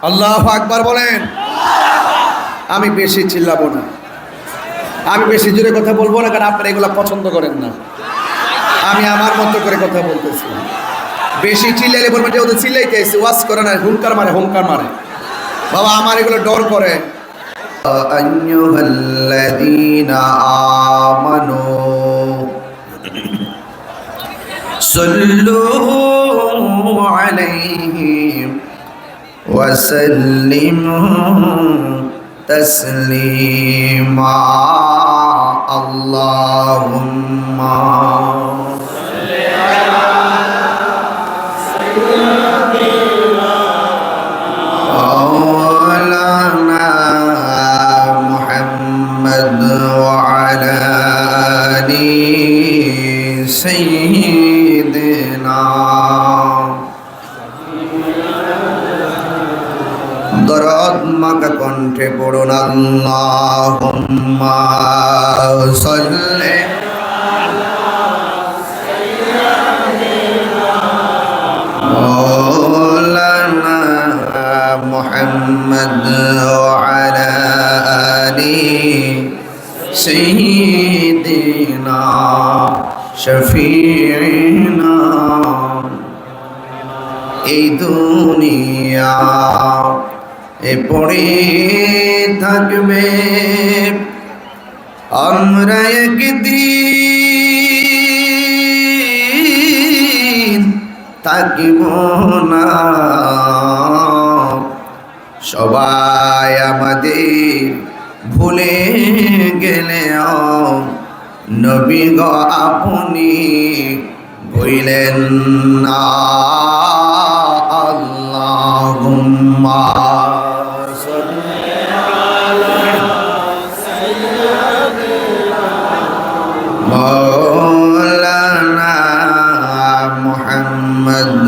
আল্লাহু আকবার বলেন। আমি বেশি চিল্লাবো না, আমি বেশি জোরে কথা বলবো না, কারণ আপনারা এগুলো পছন্দ করেন না। আমি আমার মতো করে কথা বলতেছি। বেশি চিল্লাইলে বলবেন যে ওদের চিল্লাইতে এসে ওয়াজ করে না, হুঙ্কার মারে হুঙ্কার মারে। বাবা আমার এগুলো ডর করে। আইয়ুহাল্লাযীনা আমানু সাল্লু আলাইহি ওয়া সাল্লিমু তাসলিমা। আল্লাহুম্মা সাল্লি আলা সাইয়্যিদিনা মাওলানা মুহাম্মদ ওয়া আলা আলি সাইয়্যিদিনা। দরদ মাকা কণ্ঠে পড়ুন আল্লাহুম্মা সাল্লি আলা সাইয়্যিদিনা মাওলানা মুহাম্মদ ওয়া আলা আলি সাইয়্যিদিনা শফিঈনা। এই দুনিয়া এ পড়ে থাকবে, আমরা একদিন থাকিব না। সবাই আমাদের ভুলে গেলেও নবী গো আপনি ভুলেন না। আল্লাহুম্মা সাল্লি আলা সাইয়্যিদিনা মাওলানা মুহাম্মদ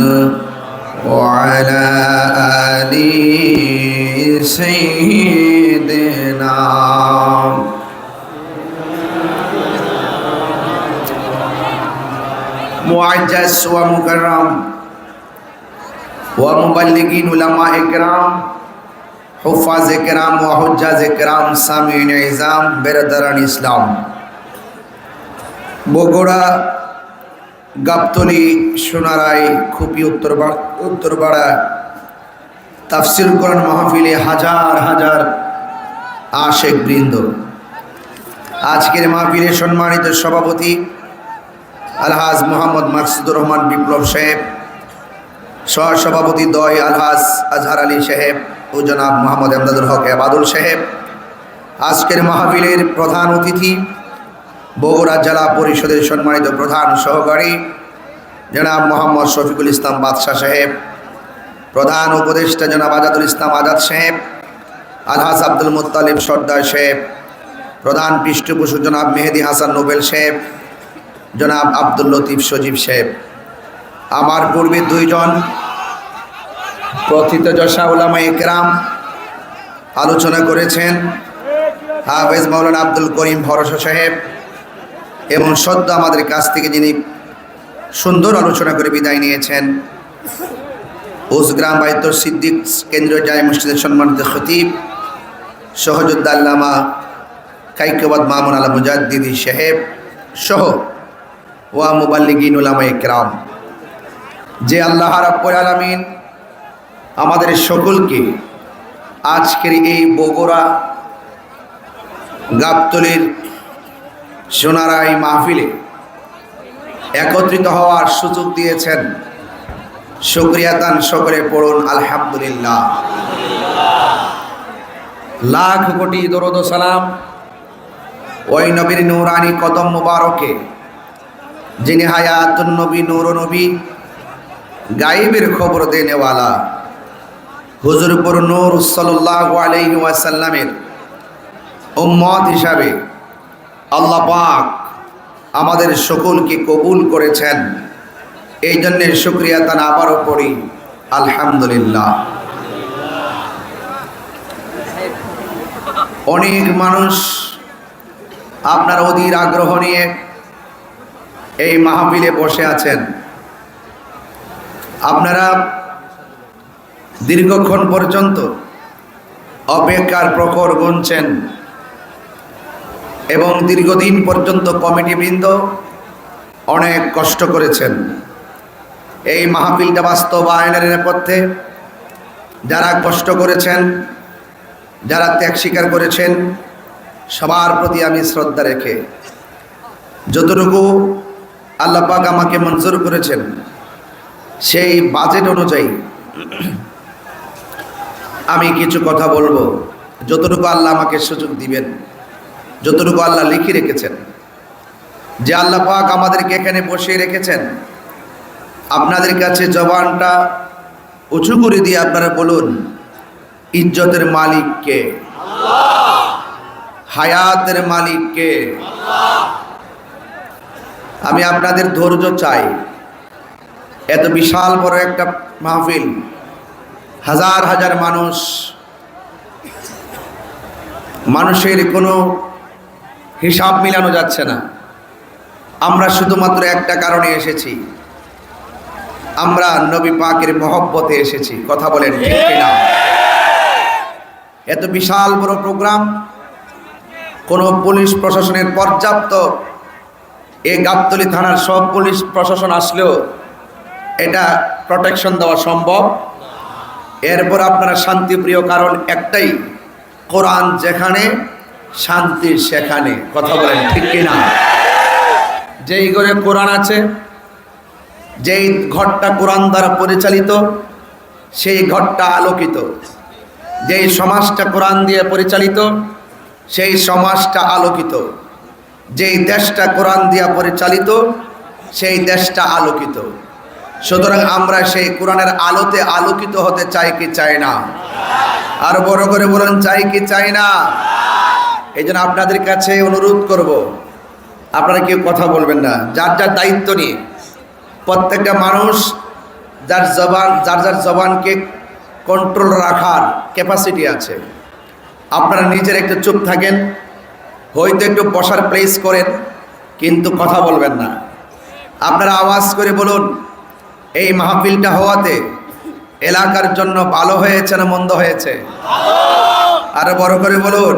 ওয়া আলা আলি সাইয়্যিদিনা। মুআজ্জাজ ওয়া মুকাররম ওয়া মুবাল্লিগিন উলামা ইকরাম হুফাজ ইকরাম ওয়া হুজ্জাজ ইকরাম সামিঈন ইজাম বেরাদারান ইসলাম, বগুড়া, গাবতলী, সোনারাই, খুপি, উত্তরপাড়া তাফসীর কোরআন মাহফিলে হাজার হাজার আশিক বৃন্দ। আজকের মাহফিলে সম্মানিত সভাপতি আলহাজ মোহাম্মদ মাকসুদুর রহমান বিপ্লব সাহেব, সহসভাপতি দয় আলহাজ আজহার আলী সাহেব ও জনাব মোহাম্মদ এমদাদুল হক আবাদুল সাহেব, আজকের মাহফিলের প্রধান অতিথি বগুড়া জেলা পরিষদের সম্মানিত প্রধান সহকারী জনাব মোহাম্মদ শফিকুল ইসলাম বাদশাহ সাহেব, প্রধান উপদেষ্টা জনাব আজাদুল ইসলাম আজাদ সাহেব, আলহাজ আব্দুল মুত্তালিব সর্দার সাহেব, প্রধান পৃষ্ঠপোষক জনাব মেহেদি হাসান নোবেল সাহেব, জনাব আব্দুল লতিফ সজীব সাহেব, আমার পূর্বে দুইজন প্রথিতযশা উলামা ইকরাম আলোচনা করেছেন, হাফেজ মাওলানা আব্দুল করিম ভরসা সাহেব এবং সদ্য আমাদের কাছ থেকে যিনি সুন্দর আলোচনা করে বিদায় নিয়েছেন উসগ্রাম বাইতুল সিদ্দিক কেন্দ্রীয় জামে মসজিদের সম্মানিত খতিব সহযোদ্ধা আল্লামা কাইকবাদ মামুন আলা মুজাদ্দিদি সাহেব সহ ওয়া মুবাল্লিগিন উলামা ইকরাম। যে আল্লাহ রাব্বুল আলামিন আমাদের সকলকে আজকের এই বগুড়া গাবতলীর সোনারাই মাহফিলে একত্রিত হওয়ার সুযোগ দিয়েছেন, শুকরিয়া তান সকলে পড়ুন আলহামদুলিল্লাহ। লাখ কোটি দরুদ ও সালাম ওই নবীর নূরানি কদম মুবারকে যিনি হায়াতুন নবী নূর নবী গায়েবের খবর দেনেওয়ালা হুজুর পুর নূর সাল্লাল্লাহু আলাইহি ওয়াসাল্লামের উম্মত হিসাবে আল্লাহ পাক আমাদের সকলকে কবুল করেছেন। এই জন্যে শুকরিয়া তান আবারও পড়ি আলহামদুলিল্লাহ। অনেক মানুষ আপনার অধীর আগ্রহ নিয়ে এই মাহফিলে বসে আছেন। আপনারা দীর্ঘক্ষণ পর্যন্ত অপেক্ষার প্রখর গুনছেন এবং দীর্ঘদিন পর্যন্ত কমিটিবৃন্দ অনেক কষ্ট করেছেন। এই মাহফিলটা বাস্তবায়নের নেপথ্যে যারা কষ্ট করেছেন, যারা ত্যাগ স্বীকার করেছেন, সবার প্রতি আমি শ্রদ্ধা রেখে যতটুকু আল্লাহ পাক আমাকে মঞ্জুর করেছেন সেই বাজেট অনুযায়ী আমি কিছু কথা বলবো, যতটুকু আল্লাহ আমাকে সুযোগ দিবেন, যতটুকু আল্লাহ লিখে রেখেছেন। যে আল্লাহ পাক আমাদেরকে এখানে বসিয়ে রেখেছেন, আপনাদের কাছে জবানটা উঁচু করে দিয়ে আপনারা বলুন, ইজ্জতের মালিক কে? হায়াতের মালিক কে? আমি আপনাদের ধৈর্য চাই। এত বিশাল বড় একটা মাহফিল, হাজার হাজার মানুষের কোনো হিসাব মিলানো যাচ্ছে না। আমরা শুধুমাত্র একটা কারণে এসেছি, আমরা নবী পাকের মহব্বতে এসেছি। কথা বলেন ঠিক কিনা? এত বিশাল বড় প্রোগ্রাম, কোনো পুলিশ প্রশাসনের পর্যাপ্ত, এই গাবতলী থানার সব পুলিশ প্রশাসন আসলেও এটা প্রোটেকশন দেওয়া সম্ভব। এরপর আপনারা শান্তিপ্রিয়, কারণ একটাই, কোরআন যেখানে শান্তি সেখানে। কথা বলেন ঠিক কিনা? যেই ঘরে কোরআন আছে, যেই ঘরটা কোরআন দ্বারা পরিচালিত, সেই ঘরটা আলোকিত। যেই সমাজটা কোরআন দিয়ে পরিচালিত, সেই সমাজটা আলোকিত। যেই দেশটা কোরআন দিয়া পরিচালিত, সেই দেশটা আলোকিত। সুতরাং আমরা সেই কোরআনের আলোতে আলোকিত হতে চাই কি চাই না? আর বড় করে বলেন, চাই কি চাই না? এই জন্য আপনাদের কাছে অনুরোধ করব, আপনারা কেউ কথা বলবেন না, যার যার দায়িত্ব নিয়ে। প্রত্যেকটা মানুষ যার যার জবানকে কন্ট্রোল রাখার ক্যাপাসিটি আছে। আপনারা নিজের একটু চুপ থাকেন, হয়তো একটু বসার প্লেস করেন, কিন্তু কথা বলবেন না। আপনারা আওয়াজ করে বলুন, এই মাহফিলটা হওয়াতে এলাকার জন্য ভালো হয়েছে না মন্দ হয়েছে? আরো বড় করে বলুন।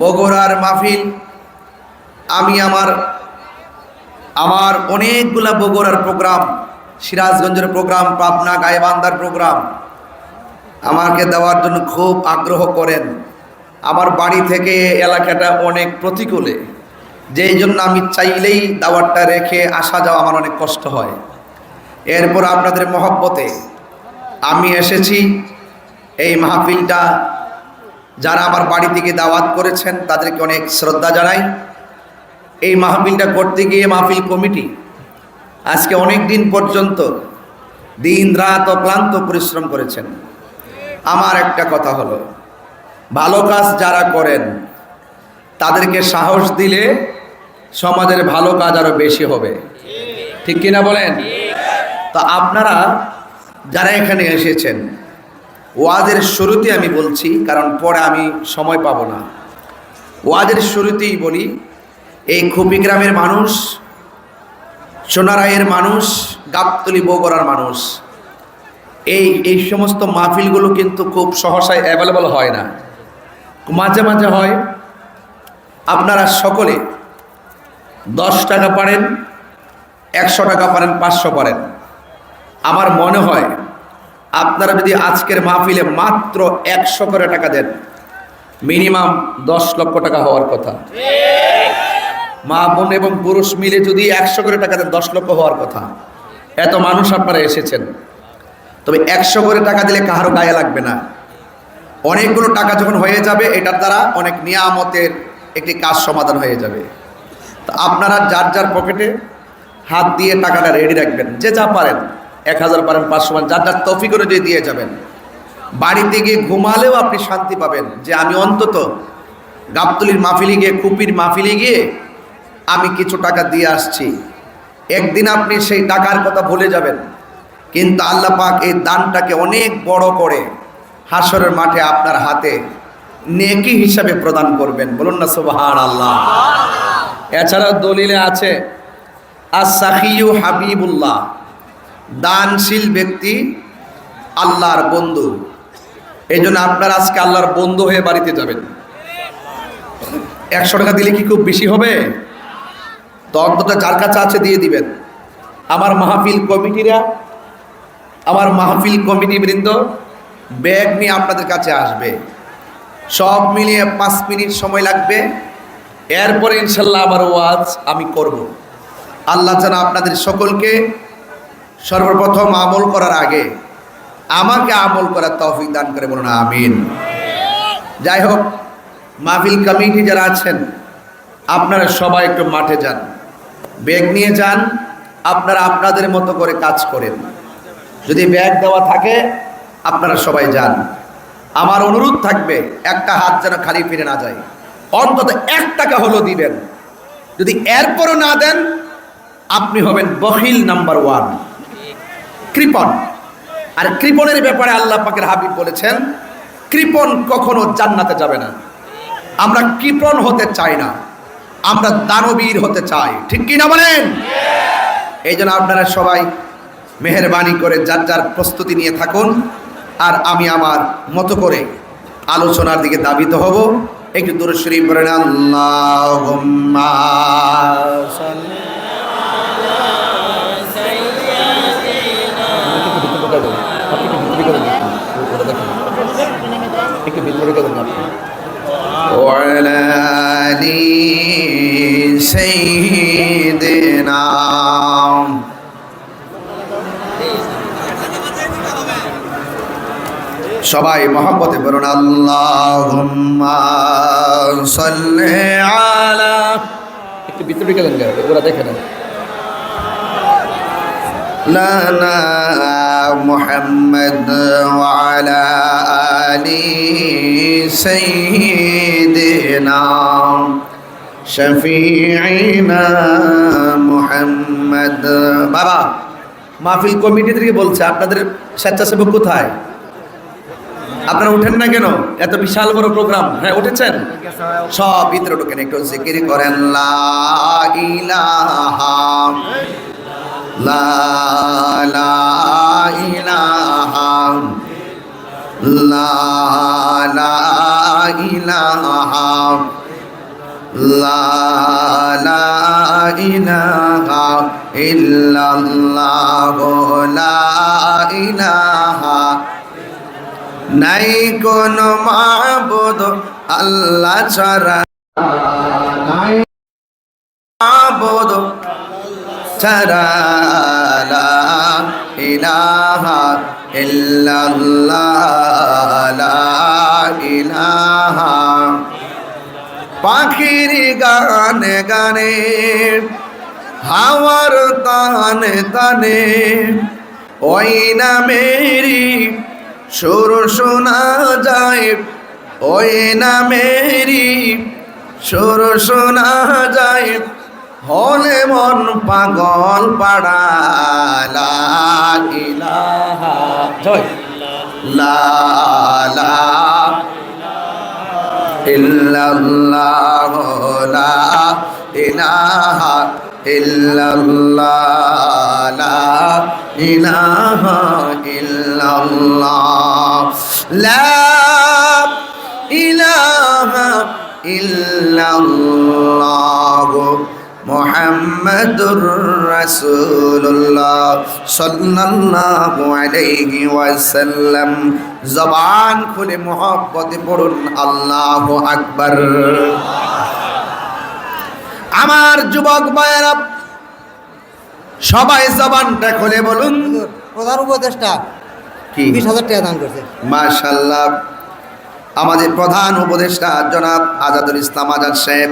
বগুড়ার মাহফিল, আমি আমার অনেকগুলা বগুড়ার প্রোগ্রাম, সিরাজগঞ্জের প্রোগ্রাম, পাবনা গাইবান্ধার প্রোগ্রাম আমাকে দেওয়ার জন্য খুব আগ্রহ করেন। আমার বাড়ি থেকে এলাকাটা অনেক প্রতিকূলে, যেই জন্য আমি চাইলেই দাওয়াতটা রেখে আসা যাওয়া আমার অনেক কষ্ট হয়। এরপর আপনাদের মহব্বতে আমি এসেছি। এই মাহফিলটা যারা আমার বাড়ি থেকে দাওয়াত করেছেন তাদেরকে অনেক শ্রদ্ধা জানাই। এই মাহফিলটা করতে গিয়ে মাহফিল কমিটি আজকে অনেক দিন পর্যন্ত দিন রাত অক্লান্ত পরিশ্রম করেছেন। আমার একটা কথা হলো, ভালো কাজ যারা করেন তাদেরকে সাহস দিলে সমাজের ভালো কাজ আরো বেশি হবে। ঠিক কিনা বলেন? তো আপনারা যারা এখানে এসেছেন, ওয়াজের শুরুতে আমি বলছি, কারণ পরে আমি সময় পাবো না। ওয়াজের শুরুতেই বলি, এই খুপি গ্রামের মানুষ, সোনারায়ের মানুষ, গাবতলী বগুড়ার মানুষ, এই সমস্ত মাহফিলগুলো কিন্তু খুব সহসায় অ্যাভেলেবল হয় না, মাঝে মাঝে হয়। আপনারা সকলে 10 টাকা পারেন, 100 টাকা পারেন, 500 পারেন। আমার মনে হয় আপনারা যদি আজকের মাহফিলে মাত্র 100 করে টাকা দেন, মিনিমাম 10 লক্ষ টাকা হওয়ার কথা। মা বোন এবং পুরুষ মিলে যদি 100 করে টাকা দেন, 10 লক্ষ হওয়ার কথা। এত মানুষ আপনারা এসেছেন। তবে 100 করে টাকা দিলে কাহারও গায়ে লাগবে না। অনেকগুলো টাকা যখন হয়ে যাবে, এটার দ্বারা অনেক নিয়ামতের একটি কাজ সমাধান হয়ে যাবে। তো আপনারা যার যার পকেটে হাত দিয়ে টাকাটা রেডি রাখবেন। যে যা পারেন, 1000 পারেন, 500 পারেন, যার যার তৌফিক অনুযায়ী দিয়ে যাবেন। বাড়িতে গিয়ে ঘুমালেও আপনি শান্তি পাবেন যে আমি অন্তত গাবতলীর মাহফিলে গিয়ে, কুপির মাহফিলে গিয়ে আমি কিছু টাকা দিয়ে আসছি। একদিন আপনি সেই টাকার কথা ভুলে যাবেন, কিন্তু আল্লাহ পাক এই দানটাকে অনেক বড় করে হাসরের মাঠে আপনার হাতে নেকি হিসাবে প্রদান করবেন। বলুন না সুবহানাল্লাহ। এছাড়াও দলিলে আছে, আস-সাখিয়ু হাবিবুল্লাহ, দানশীল ব্যক্তি আল্লাহর বন্ধু। এই জন্য আপনারা আজকে আল্লাহর বন্ধু হয়ে বাড়িতে যাবেন। 100 টাকা দিলে কি খুব বেশি হবে? তো অন্তত যার কাছে আছে দিয়ে দিবেন। আমার মাহফিল কমিটি বৃন্দ ব্যাগ নিয়ে আপনাদের কাছে আসবে। সব মিলিয়ে 5 মিনিট সময় লাগবে। এরপরে ইনশাল্লাহ আবার ওয়াজ আমি করব। আল্লাহ যেন আপনাদের সকলকে সর্বপ্রথম আমল করার আগে আমাকে আমল করার তৌফিক দান করে, বলুন আমিন। যাই হোক, মাহফিল কমিটি যারা আছেন আপনারা সবাই একটু মাঠে যান, ব্যাগ নিয়ে যান, আপনারা আপনাদের মতো করে কাজ করেন। যদি ব্যাগ দেওয়া থাকে আপনারা সবাই যান। আমার অনুরোধ থাকবে একটা হাত যেন খালি ফিরে না যায়, অন্তত 1 টাকা হলো দিবেন। যদি এরপরও না দেন আপনি হবেন বখিল নাম্বার 1, কৃপণ। আর কৃপণের ব্যাপারে আল্লাহ পাকের হাবিব বলেছেন, কৃপণ কখনো জান্নাতে যাবে না। আমরা কৃপণ হতে চাই না, আমরা দানবীর হতে চাই, ঠিক কি না বলেন? এই জন্য আপনারা সবাই মেহেরবানি করে যার যার প্রস্তুতি নিয়ে থাকুন। আর আমি আমার মতো করে আলোচনার দিকে ধাবিত হব। একটু দুরূদ শরীফ পড়েন, আল্লাহুম্মা সাল্লি وعلى آل سيدنا। সবাই মহব্বতে বলুন, আল্লাহুম্মা সাল্লি আলা। একটু ভিতরে গেলেন ওরা দেখে না। লানা মুহাম্মদ ওয়া আলা আলি সাইয়্যিদিনা শফিঈনা মুহাম্মদ। বাবা, মাহফিল কমিটি থেকে বলছে আপনাদের স্বেচ্ছাসেবক কোথায়? আপনারা উঠেন না কেন? এত বিশাল বড় প্রোগ্রাম। হ্যাঁ, উঠেছেন? সব ভিতরে ঢুকেন, একটু জিকির করেন, লা ইলাহা লা ইলাহা লা ইলাহা লা ইলাহা ইল্লাল্লাহু লা ইলাহা। নাই কোন মাবুদ আল্লাহ ছাড়া, নাই মাবুদ ছাড়া, লা ইলাহা ইল্লাল্লাহ লা ইলাহা। পাখির গানে গানে, হাওয়ার তানে তানে, ওই নামেরি সুর শোনা যায়, ওই নামেরি সুর শোনা যায়, হলে মন পাগল পাড়া, লা ইলাহা লা ইল্লাল্লাহ লা ইলাহা ইল্লাল্লাহ লা ইলাহা ইল্লাল্লাহ লা ইলাহা ইল্লাল্লাহ মুহাম্মাদুর রাসূলুল্লাহ সাল্লাল্লাহু আলাইহি ওয়াসাল্লাম। জবান খুলে মুহাব্বতে পড়ুন আল্লাহু আকবার। আমার যুবক ভাইয়েরা সবাই জবানটা খুলে বলুন, প্রধান উপদেষ্টা 20,000 টাকা দান করছে। মাশাআল্লাহ। আমাদের প্রধান উপদেষ্টা জনাব আজাদুল ইসলাম আজাদ সাহেব,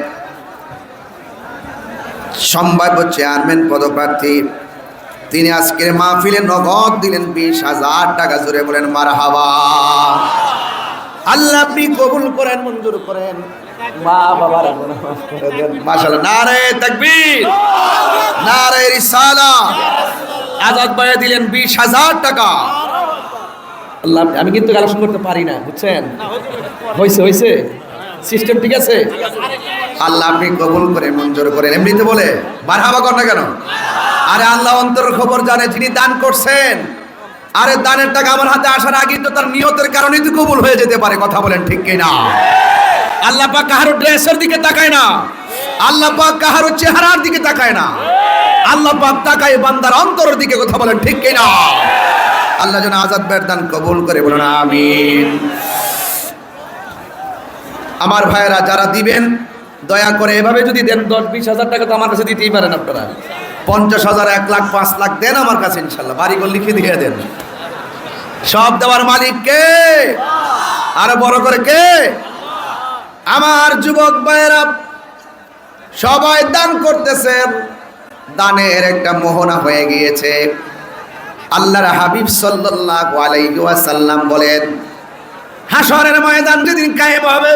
সম্ভাব্য চেয়ারম্যান পদপ্রার্থী, তিনি আজকের মাহফিলে নগদ দিলেন 20,000 টাকা। জুড়ে বলেন মারহাবা। আল্লাহ আপনি কবুল করেন, মঞ্জুর করেন। মা বাবার মাশাআল্লাহ। নারে তাকবীর, নারে রিসালাত। আজাদ ভাই দিলেন 20,000 টাকা। আল্লাহ, আমি কিন্তু কালেকশন করতে পারি না, বুঝছেন? হয়েছে সিস্টেম ঠিক আছে। আল্লাহ আপনি কবুল করে মঞ্জুর করেন। এমনিতে বলে মারহাবা কর না কেন? আরে আল্লাহ অন্তরের খবর জানে। যিনি দান করছেন আরে দানের টাকা আমার হাতে আসার আগে তো তার নিয়তের কারণেই তো কবুল হয়ে যেতে পারে, কথা বলেন ঠিক কিনা? আল্লাহ পাক কাহারো ড্রেসের দিকে তাকায় না, আল্লাহ পাক কাহারো চেহারার দিকে তাকায় না, আল্লাহ পাক তাকায় বান্দার অন্তরের দিকে, কথা বলেন ঠিক কিনা? আল্লাহ যেন আজাদ বেরদান কবুল করে, বলেন আমিন। আমার ভাইয়েরা যারা দিবেন দয়া করে এভাবে যদি দেন, 10-20 হাজার টাকা তো আমার কাছে দিতেই পারেন আপনারা, 50,000, 1 লাখ, 5 লাখ দেন আমার কাছে, ইনশাল্লাহ বাড়িঘর লিখে দিয়ে দেন। সব দেওয়ার মালিক কে? আরো বড় করে কে? আমার যুবক ভাইয়েরা সবাই দান করতেছেন, দানের একটা মোহনা হয়ে গিয়েছে। আল্লাহর হাবিব সাল্লাল্লাহু আলাইহি ওয়াসাল্লাম বলেন, হাসরের ময়দান যেদিন কায়েম হবে,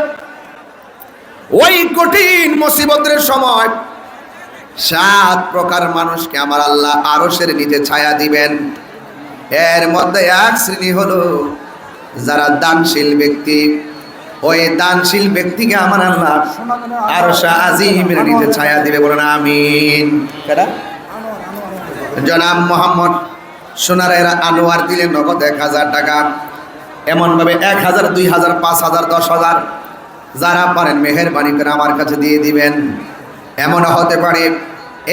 ওই কঠিন মুসিবতের সময় 7 প্রকার মানুষকে আমার আল্লাহ আরশের নিচে ছায়া দিবেন। এর মধ্যে এক শ্রেণী হলো যারা দানশীল ব্যক্তি। ওই দানশীল ব্যক্তিকে আমার আল্লাহ আরশ আজিমের নিচে ছায়া দিবে, বলেন আমিন। জনাব মোহাম্মদ সোনারের আনোয়ার দিলেন নগদ 1000 টাকা। এমনভাবে 1000, 2000, 5000, 10,000 যারা পারেন মেহেরবানি করে আমার কাছে দিয়ে দিবেন। এমন হতে পারে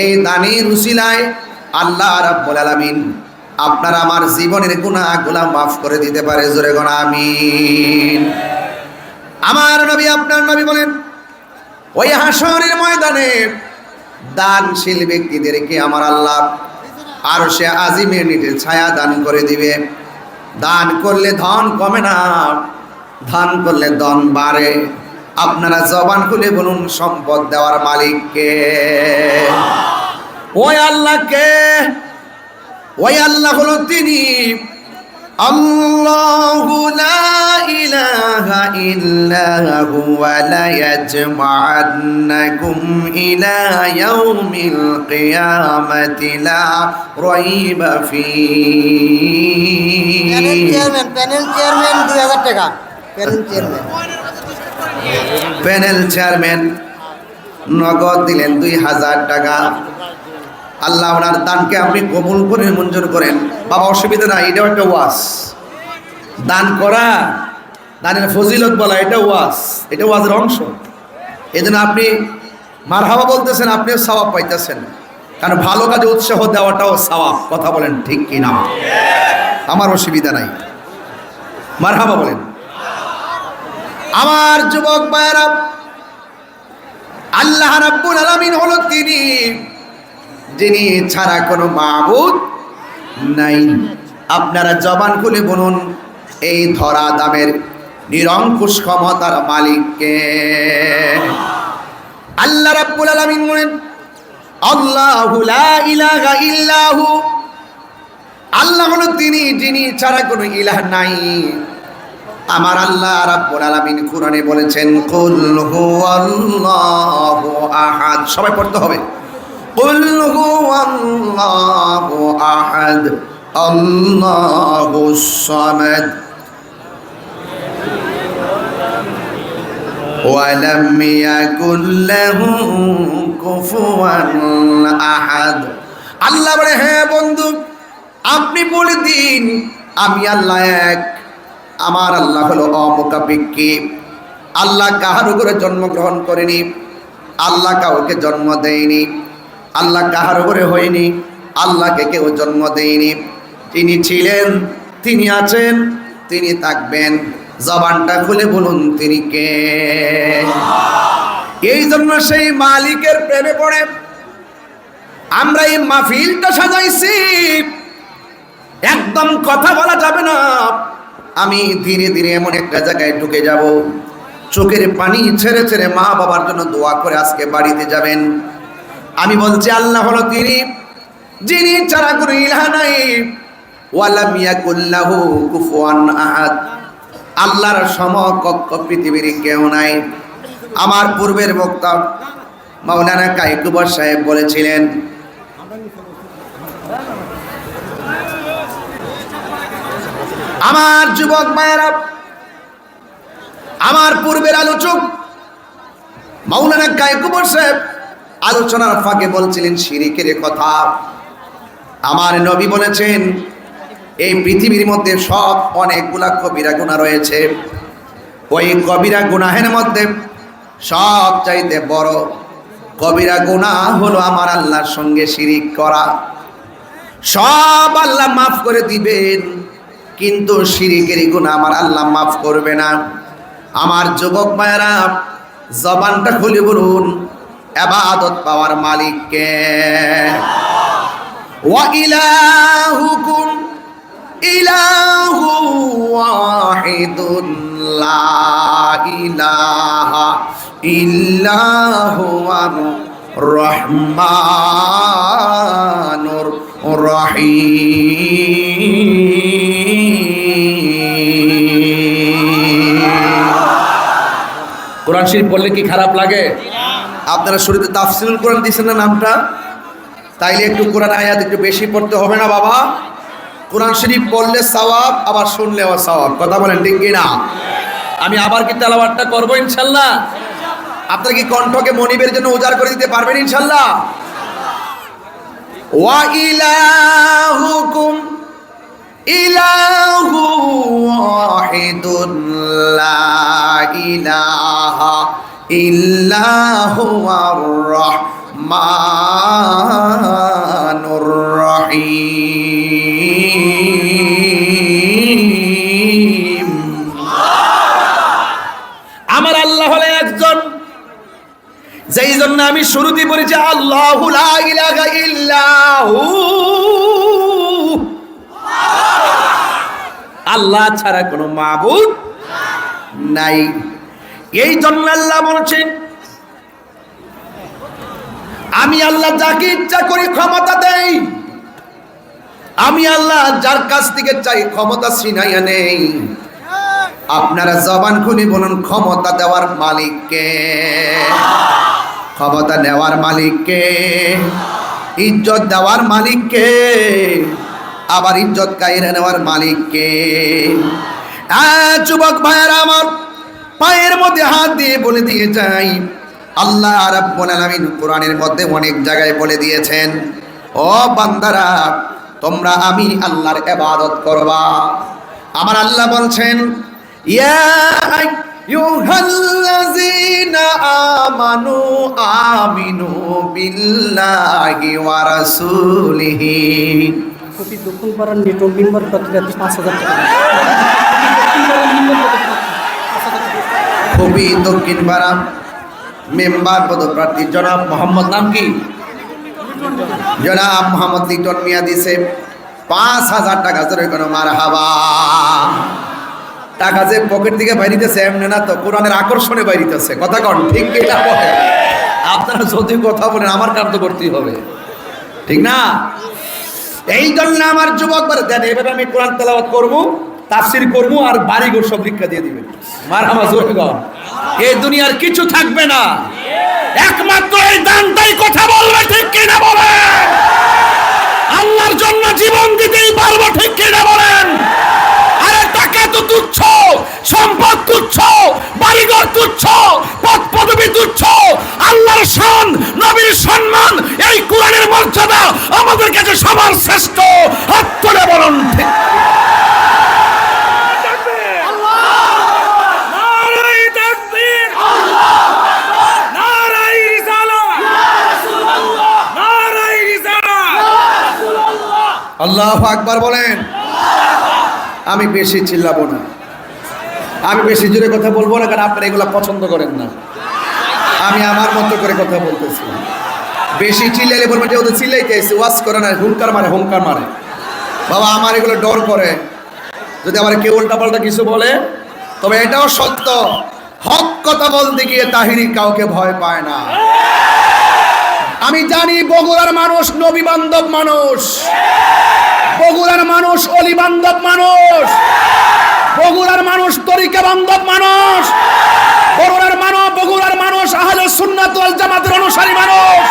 এই দানের উসিলায় আল্লাহ রাব্বুল আলামিন আপনার আমার জীবনের গুনাহগুলো মাফ করে দিতে পারে, জোরে গণ আমিন। আমার নবী, আপনার নবী বলেন, ওই হাসরের ময়দানে দানশীল ব্যক্তিদেরকে আমার আল্লাহ আরশে আজিমের নিচে ছায়া দান করে দিবে। দান করলে ধন কমে না, দান করলে ধন বাড়ে। আপনারা জবান খুলে বলুন, সম্পদ দেওয়ার মালিক কে? ওই আল্লাহ কে? ওই আল্লাহ হলো তিনি, আল্লাহু লা ইলাহা ইল্লা হুয়া লা ইয়াজমা'আন্নাকুম ইলা ইয়াউমিল কিয়ামাতি লা রাইবা ফীহি। প্যানেল চেয়ারম্যান 2000 টাকা। প্যানেল চেয়ারম্যান নগদ দিলেন 2000 টাকা। আল্লাহ ওনার দানকে আপনি কবুল করে মঞ্জুর করেন। বাবা অসুবিধা নাই, এটাও একটা ওয়াজ। দান করা, দানের ফজিলত বলা, এটা ওয়াজ, এটা ওয়াজের অংশ। এই জন্য আপনি মারহাবা বলতেছেন, আপনিও সওয়াব পাইতেছেন, কারণ ভালো কাজে উৎসাহ দেওয়াটাও সওয়াব, কথা বলেন ঠিক কিনা? আমার অসুবিধা নাই, মারহাবা বলেন। আমার যুবক ভাইয়েরা, আল্লাহ রাব্বুল আলামিন হলো তিনি যিনি ছাড়া কোনো মাবুদ নাই। আপনারা জবান খুলে বলুন, এই ধরা দামের নিরঙ্কুশ ক্ষমতার মালিককে? আল্লাহ রাব্বুল আলামিন বলেন, আল্লাহু লা ইলাহা ইল্লাহু। আল্লাহ হলো তিনি যিনি ছাড়া কোনো ইলাহ নাই। আমার আল্লাহ রাব্বুল আলামিন কুরআনে বলেছেন, কুল হুয়াল্লাহু আহাদ। সবাই পড়তে হবে, কুল হুয়াল্লাহু আহাদ আল্লাহুস সামাদ ওয়া লাম ইয়াকুল লাহু কুফুয়ান আহাদ। আল্লাহ বলে, হ্যাঁ বন্ধু, আপনি বলে দিন আমি আল্লাহ এক। আমার আল্লাহ হলো অমুখাপেক্ষী। আল্লাহ কাহার উপরে জন্মগ্রহণ করেনি, আল্লাহ কাউকে জন্ম দেয়নি, আল্লাহ কাহার উপরে হয়নি, আল্লাহকে কেউ জন্ম দেয়নি। তিনি ছিলেন, তিনি আছেন, তিনি থাকবেন। জবানটা খুলে বলুন, তিনি কে? এই জন্য সেই মালিকের প্রেমে পড়ে আমরা এই মাহফিলটা সাজাইছি। একদম কথা বলা যাবে না। আমি ধীরে ধীরে এমন একটা জায়গায় ঢুকে যাব, চোখের পানি ছেড়ে ছেড়ে মা বাবার জন্য দোয়া করে আজকে বাড়িতে যাবেন। আমি বলছি, আল্লাহ হলো তিনি যিনি ছাড়া কোনো ইলাহ নাই, ওয়া লাম ইয়াকুল লাহু কুফুয়ান আহাদ। আল্লাহর সমকক্ষ পৃথিবীর কেউ নাই। আমার পূর্বের বক্তা মাওলানা কায়কুবর সাহেব বলেছিলেন, আমার যুবক ভাইয়েরা, আমার পূর্বের আলোচক মাওলানা কায়কুবর সাহেব আলোচনার ফাঁকে বলছিলেন শিরিকের কথা। আমার নবী বলেছেন, এই পৃথিবীর মধ্যে সব অনেকগুলা কবিরা গুনাহ রয়েছে, ওই কবিরা গুনাহের মধ্যে সব চাইতে বড় কবিরা গুনাহ হলো আমার আল্লাহর সঙ্গে শিরিক করা। সব আল্লাহ মাফ করে দিবেন, কিন্তু শিরিকের গুনাহ আমার আল্লাহ মাফ করবে না। আমার যুবক ভাইয়েরা, জবানটা খুলে বলুন, ইবাদত পাওয়ার মালিক কে? ওয়া ইলাহুকুম ইলাহু ওয়াহিদুন লা ইলাহা ইল্লা হুয়ার রহমানুর রহিম। কোরআন শরীফ পড়লে কি খারাপ লাগে? আপনারা শুরুতে তাফসিরুল কোরআন দিয়েছেন না নামটা, তাইলে একটু কোরআন আয়াত একটু বেশি পড়তে হবে না বাবা? কোরআন শরীফ পড়লে সওয়াব, আবার শুনলেও সওয়াব। কথা বলেন ঠিক কি না? আমি আবার কি তেলাওয়াতটা করবো ইনশাল্লাহ? আপনারা কি কণ্ঠকে মনিবের জন্য উজাড় করে দিতে পারবেন ইনশাল্লাহ? ওয়া ইলাহুকুম ইলাহু ওয়াহিদুন লা ইলাহা ইল্লা হুয়ার রহমানুর রহিম। আমার আল্লাহ হলেন একজন, যেই জন্য আমি শুরুতে বলেছি আল্লাহু লা ইলাহা ইল্লাহু, আল্লাহ ছাড়া কোনো মাবুদ নাই। এই জন্য আল্লাহ বলছেন, আমি আল্লাহ যাকে ইচ্ছা করি ক্ষমতা দেই, আমি আল্লাহ যার কাছ থেকে চাই ক্ষমতা ছিনাইয়া নেই। আপনারা জবান খুলে বলুন, ক্ষমতা দেওয়ার মালিক কে? ক্ষমতা নেওয়ার মালিক কে? ইজ্জত দেওয়ার মালিক কে? আবার ইজ্জত কাইরা নেওয়ার মালিক কে? যুবক ভাইয়েরা আমার, পায়ের মধ্যে হাত দিয়ে বলে দিয়ে যাই, আল্লাহ রাব্বুল আলামিন কোরআনের মধ্যে অনেক জায়গায় বলে দিয়েছেন, ও বান্দারা তোমরা আমি আল্লাহর ইবাদত করবা। আমার আল্লাহ বলছেন, ইয়া আইয়ুহাল্লাযীনা আমানু আমিনু বিল্লাহি ওয়া রাসূলিহি। কপি দক্ষিণ পাড়ার নেটওয়ার্ক মেম্বার প্রতি রাতে ৫,০০০ টাকা। কবি দক্ষিণ পাড়া মেম্বার পদপ্রার্থী জনাব মোহাম্মদ, নাম কি? জনাব মোহাম্মদ লিটন মিয়া দিছে ৫,০০০ টাকা। জোরে কোনো মারহাবা। টাকা যে পকেট থেকে বাইরিতেছে এমনি না তো, কোরআনের আকর্ষণে বাইরিতেছে। কথা কন ঠিক কি না? বলে আপনারা যদি কথা বলেন আমার কাম তো করতেই হবে, ঠিক না? এই জন্য আমার যুবক বলে দেন, এভাবে আমি কোরআন তেলাওয়াত করবো, তাফসীর করবো, আর বাড়ি ঘর সব ভিক্ষা দিয়ে দিবেন। মারহাবা জোরে কর। এই দুনিয়ার কিছু থাকবে না, একমাত্র এই দানটাই কথা বলবে, ঠিক কি না বলেন? আল্লাহর জন্য জীবন দিতেই পারবো, ঠিক কি না বলেন? আরে টাকা তো তুচ্ছ, সম্পদ তুচ্ছ, বাড়িঘর তুচ্ছ, পদ পদবি তুচ্ছ, আল্লাহর শান, নবীর সম্মান, এই কোরআনের মর্যাদা আমাদের কাছে সবার শ্রেষ্ঠ। হাত তুলে বলুন ঠিক। আল্লাহু আকবার বলেন। আমি বেশি চিল্লাবো না, আমি বেশি জোরে কথা বলবো না, কারণ আপনারা এগুলো পছন্দ করেন না। আমি আমার মতো করে কথা বলতেছি। বেশি চিল্লাইলে বলবেন যে ওদের চিল্লাইতে এসে ওয়াজ করে না, হুঙ্কার মারে, হুঙ্কার মারে। বাবা আমার এগুলো ডর করে, যদি আমার কেউ উল্টাপাল্টা কিছু বলে। তবে এটাও সত্য, হক কথা বলতে গিয়ে তাহিরি কাউকে ভয় পায় না। আমি জানি বগুড়ার মানুষ নবী বান্ধব মানুষ, বগুড়ার মানুষ অলি বান্ধব মানুষ, বগুড়ার মানুষ তরিকা বান্ধব মানুষ, বগুড়ার মানুষ আহলে সুন্নাত ওয়াল জামাতের অনুসারী মানুষ,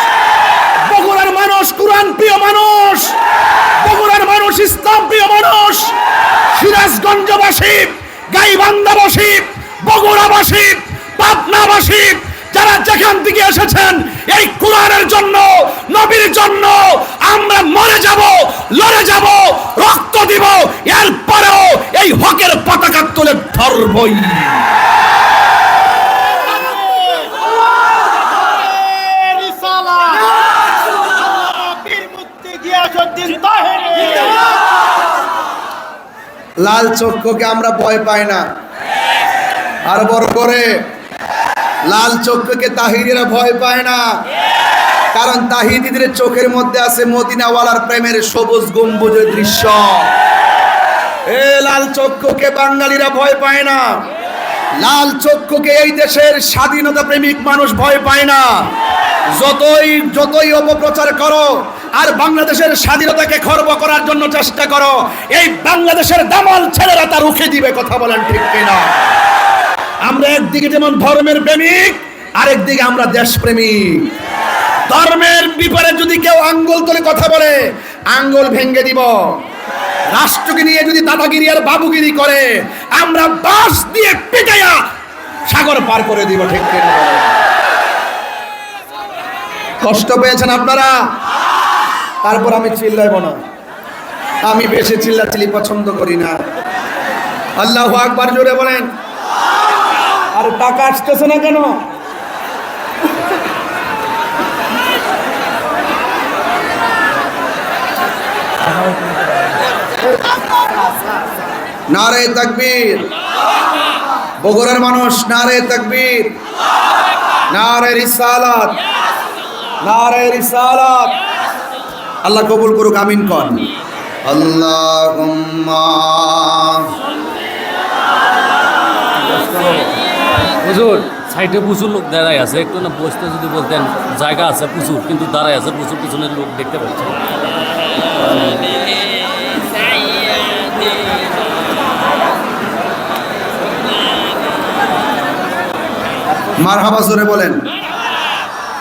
বগুড়ার মানুষ কুরআন প্রিয় মানুষ, বগুড়ার মানুষ ইসলাম প্রিয় মানুষ। সিরাজগঞ্জবাসী, গাইবান্ধাবাসী, বগুড়াবাসী, পাবনাবাসী যারা যেখান থেকে এসেছেন এই কোরআনের জন্য, নবীর জন্য আমরা মরে যাব, লড়ে যাব, রক্ত দিব, এরপরেও এই হকের পতাকা তুলে ধরবই। লাল চক্ষুকে আমরা ভয় পাই না, আর বড় করে লাল চক্ষুকে তাহিরিরা ভয় পায় না, কারণ তাহিদিদের চোখের মধ্যে আছে মদিনাওয়ালার প্রেমের সবুজ গম্বুজের দৃশ্য। এ লাল চক্ষুকে বাঙালিরা ভয় পায় না, লাল চক্ষুকে এই দেশের স্বাধীনতা প্রেমিক মানুষ ভয় পায় না। যতই অপপ্রচার করো আর বাংলাদেশের স্বাধীনতাকে খর্ব করার জন্য চেষ্টা করো, এই বাংলাদেশের দামাল ছেলেরা তা রুখে দিবে। কথা বলেন ঠিক কিনা? আমরা একদিকে যেমন ধর্মের প্রেমিক, আরেকদিকে আমরা দেশপ্রেমিক। ধর্মের বিপরীতে যদি কেউ আঙ্গুল তুলে কথা বলে, আঙ্গুল ভেঙে দিব। রাষ্ট্রকে নিয়ে যদি দাদাগিরি আর বাবুগিরি করে, আমরা বাঁশ দিয়ে পিটাইয়া সাগর পার করে দিব। ঠিক কিনা? কষ্ট পেয়েছেন আপনারা? তারপর আমি চিল্লাইব না, আমি বেশি চিল্লাচিল্লি পছন্দ করি না। আল্লাহু আকবার জোরে বলেন। আর টাকা আসতেছে না কেন? নারে তাকবীর। বগুড়ার মানুষ নারে তাকবীর, নারে রিসালাত, নারে রিসালাত। আল্লাহ কবুল করুক, আমিন কন। আল্লাহুম্মা। হুজুর সাইডে প্রচুর লোক দাঁড়ায় আছে, একটু না বসতে যদি বলতেন, জায়গা আছে প্রচুর, কিন্তু দাঁড়ায় আছে প্রচুর, পিছনের লোক দেখতে পাচ্ছি। মারহাবা জোরে বলেন।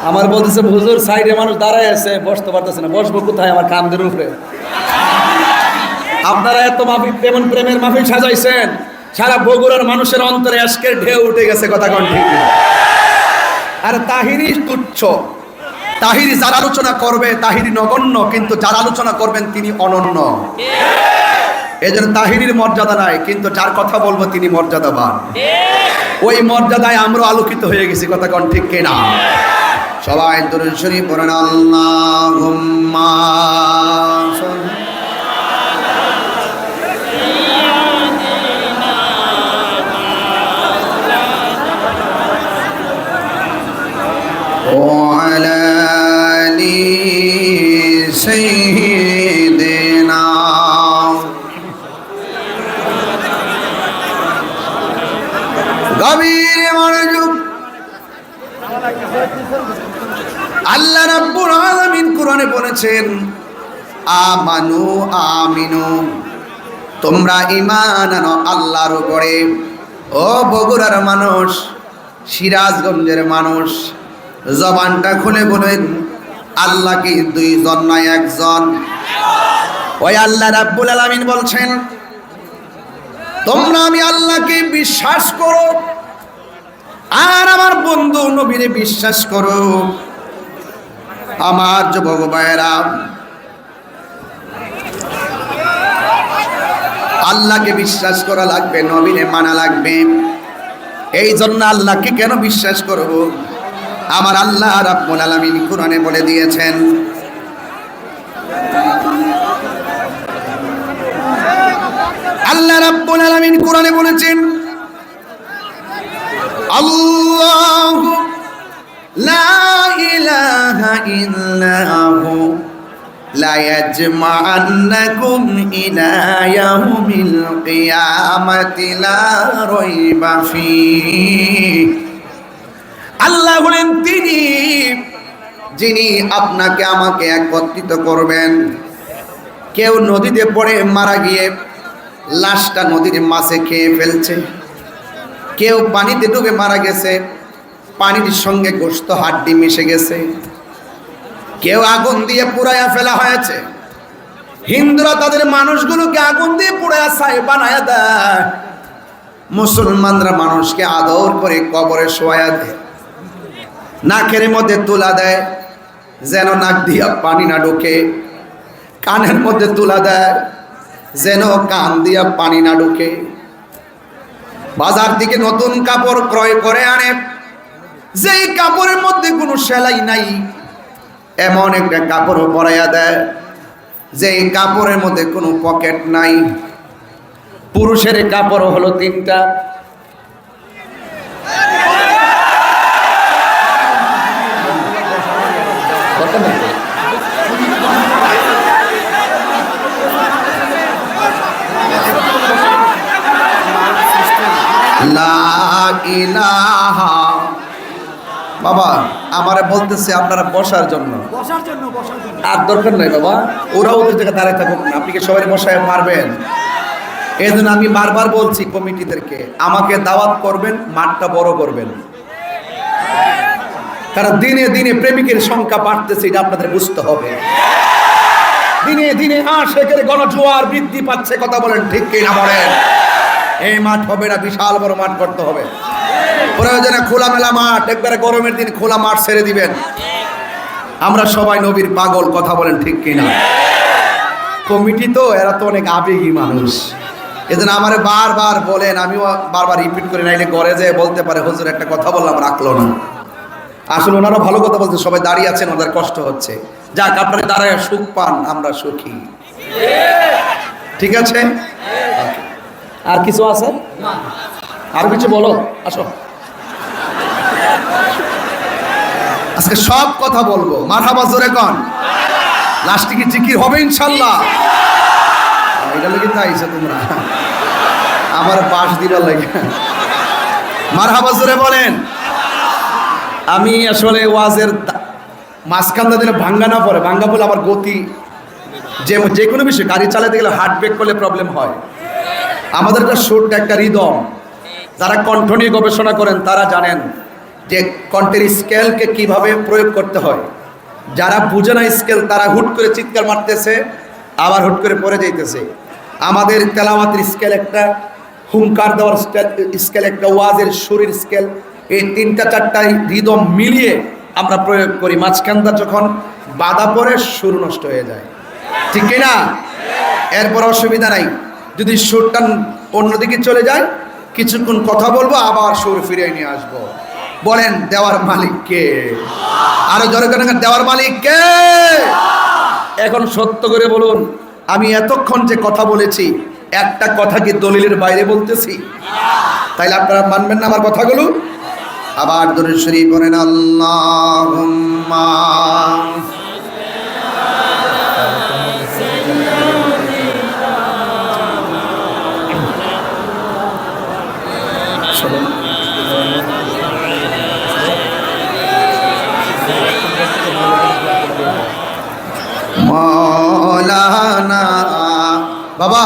আমার বলতেছে হুজুর সাইডে মানুষ দাঁড়ায় আছে, বসতে পারতেছে না। বসবো কোথায়? আমার কামদের উপরে। আপনারা এত মাহফিল, তেমন প্রেমের মাহফিল সাজাইছেন, সারা বগুড়ার মানুষের অন্তরে আজকের ঢেউ উঠে গেছে। কথা কোন ঠিক? আর তাহিরি তুচ্ছ, তাহিরি যারা আলোচনা করবে তাহিরি নগণ্য, কিন্তু যারা আলোচনা করবেন তিনি অনন্য। এই জন্য তাহিরির মর্যাদা নাই, কিন্তু যার কথা বলবো তিনি মর্যাদাবান। ওই মর্যাদায় আমরা আলোকিত হয়ে গেছি। কথা কোন ঠিক কিনা? সবাই দরুদ শরীফ পড়েন। আল্লাহুম্মা وعلى آل سيدنا গভীর মনোযোগ। আল্লাহ রাব্বুল আলামিন কোরআনে বলেছেন, আমানু আমিনু, তোমরা ঈমান আনো আল্লাহর উপরে। ও বগুড়ার মানুষ, সিরাজগঞ্জের মানুষ, জবানটা খুলে বলেন, আল্লাহ কি দুইজন নয় একজন? ওই আল্লাহ রাব্বুল আলামিন বলছেন, তোমরা আমি আল্লাহকে বিশ্বাস করো আর আমার বন্ধু নবীরে বিশ্বাস করো। আমার যুবক ভাইয়েরা, আল্লাহকে বিশ্বাস করা লাগবে, নবীরে মানা লাগবে। এই জন্য আল্লাহকে কেন বিশ্বাস করব? আমার আল্লাহ রাব্বুল আলামিন কোরআনে বলে দিয়েছেন, আল্লাহ রাব্বুল আলামিন কোরআনে বলেছেন, আল্লাহু লা ইলাহা ইল্লাহু লা ইয়াজমা'আন্নাকুম ইলা ইয়াউমিল কিয়ামাতি লা রাইবা ফীহি। আল্লাহ বলেন, তিনি যিনি আপনাকে আমাকে একত্রিত করবেন। কেউ নদীতে পড়ে মারা গিয়ে লাশটা নদীর মাছে খেয়ে ফেলছে, কেউ পানিতে ডুবে মারা গেছে, পানির সঙ্গে গোশত হাড্ডি মিশে গেছে, কেউ আগুন দিয়ে পুড়াইয়া ফেলা হয়েছে। হিন্দুরা তাদের মানুষগুলোকে আগুন দিয়ে পুড়াইয়া ছাই বানায়া দেয়, মুসলমানরা মানুষকে আদর করে কবরে শোয়া দেয়। নাকের মধ্যে তুলা দেয় যেন নাক দিয়া পানি না ঢোকে, কানের মধ্যে তুলা দেয় যেন কান দিয়া পানি না ঢোকে। বাজার থেকে নতুন কাপড় ক্রয় করে আনে, যেই কাপড়ের মধ্যে কোনো সেলাই নাই এমন একটা কাপড় পরাইয়া দেয়, যেই কাপড়ের মধ্যে কোনো পকেট নাই। পুরুষের কাপড় হলো তিনটা, লা ইলাহা। বাবা আমারে বলতেছে আপনারা বসার জন্য, আর দরকার নাই বাবা, ওরা ওদের জায়গায় দাঁড়ায় থাকুক না, আপনি কি সবাই বসায় মারবেন? এই জন্য আমি বারবার বলছি কমিটিদেরকে, আমাকে দাওয়াত করবেন, মাঠটা বড় করবেন, কারণ দিনে দিনে প্রেমিকের সংখ্যা বাড়তেছে, এটা আপনাদের বুঝতে হবে। দিনে দিনে আশেকের গণজোয়ার বৃদ্ধি পাচ্ছে, কথা বলেন ঠিক কিনা বলেন? এই মাঠ হবে না, বিশাল বড় মাঠ করতে হবে, প্রয়োজনে খোলামেলা মাঠ, একবারে গরমের দিন খোলা মাঠ ছেড়ে দিবেন। আমরা সবাই নবীর পাগল, কথা বলেন ঠিক কিনা? কমিটি তো এরা তো অনেক আবেগী মানুষ, এজন্য আমারে বারবার বলেন, আমিও বারবার রিপিট করি, নাইলে ঘরে যেয়ে বলতে পারে হুজুর একটা কথা বললাম রাখলো না। আসলে ওনারা ভালো কথা বলছে, সবাই দাঁড়িয়ে আছেন, ওদের কষ্ট হচ্ছে, যাক আপনারা দাঁড়ায় সুখ পান, আমরা সুখী, ঠিক আছে? আর কিছু আছে? আর কিছু বলো, আসো। আজকে সব কথা বলবো, মারহাবা জোরে কোন, লাস্টে কি জিকির হবে ইনশাআল্লাহ? এটা লাগি তাইছো তোমরা, আমার পাশ দিবার লাগে। মারহাবা জোরে বলেন। আমি আসলে ওয়াজের মাঝখানটা দিলে ভাঙ্গা না পড়ে, ভাঙ্গা বলে আমার গতি, যে কোনো বিষয় গাড়ি চালাতে গেলে হার্ট ব্রেক করলে প্রবলেম হয়। আমাদের একটা সুরটা একটা রিদম, যারা কণ্ঠ নিয়ে গবেষণা করেন তারা জানেন যে কণ্ঠের স্কেলকে কিভাবে প্রয়োগ করতে হয়। যারা বুঝে না স্কেল, তারা হুট করে চিৎকার মারতেছে, আবার হুট করে পড়ে যাইতেছে। আমাদের তেলাওয়াতের স্কেল একটা, হুঙ্কার দেওয়ার স্কেল একটা, ওয়াজের সুরের স্কেল, এই তিনটা চারটা রিদম মিলিয়ে আমরা প্রয়োগ করি। মাঝখানটা যখন বাধা পড়ে সুর নষ্ট হয়ে যায়, ঠিক কিনা? এরপর অসুবিধা নাই, যদি সুরটা অন্যদিকে চলে যায় কিছুক্ষণ কথা বলবো, আবার সুর ফিরিয়ে নিয়ে আসবো। বলেন দেওয়ার মালিক কে? আরো জোরে করে দেওয়ার মালিক কে? এখন সত্য করে বলুন, আমি এতক্ষণ যে কথা বলেছি একটা কথা কি দলিলের বাইরে বলতেছি? তাইলে আপনারা মানবেন না আমার কথাগুলো? আবার দরুদ শরীফ পড়েন, আল্লাহুম্মা মাওলানা। বাবা